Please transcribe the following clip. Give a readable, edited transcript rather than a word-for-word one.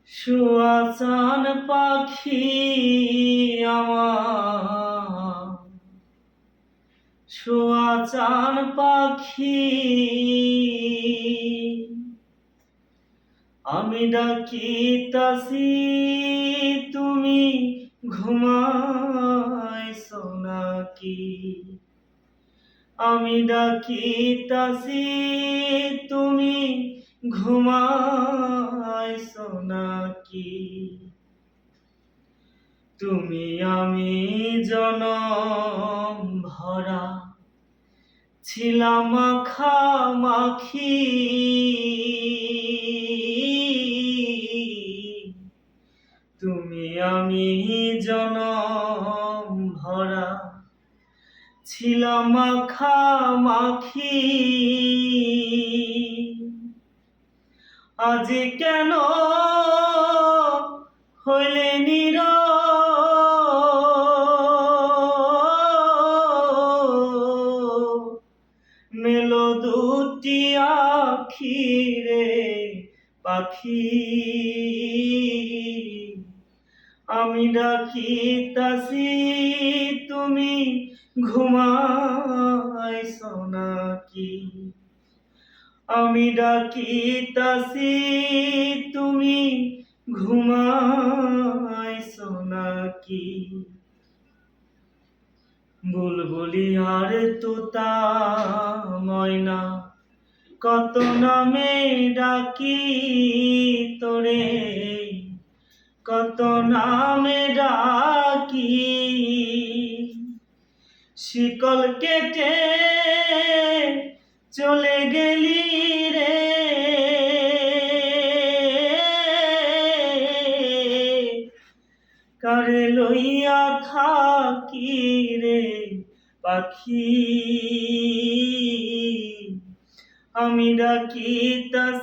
সুয়াচান পাখি আমার, সুয়াচান পাখি আমি ডাকিতাছি তুমি ঘুমাইছো নাকি? আমি ডাকিতাছি তুমি ঘুমাইছো নাকি? তুমি আমি জনম ভরা ছিলাম মাখামাখি, তুমি আমি জনম ভরা ছিলাম মাখামাখি। আজ কেন হইলে নীরব, মেলো দুটি আখি রে পাখি। আমি ডাকিতাছি তুমি ঘুমাইছো নাকি? আমি ডাকিতাছি তুমি ঘুমাইছো নাকি? বুলবুলি আর তোতা ময়না কত নামে ডাকি তোরে, কত নামে ডাকি। শিকল কেটে চলে গেলি রে, কারে লইয়া থাকি রে পাখি। আমি ডাকিতাছি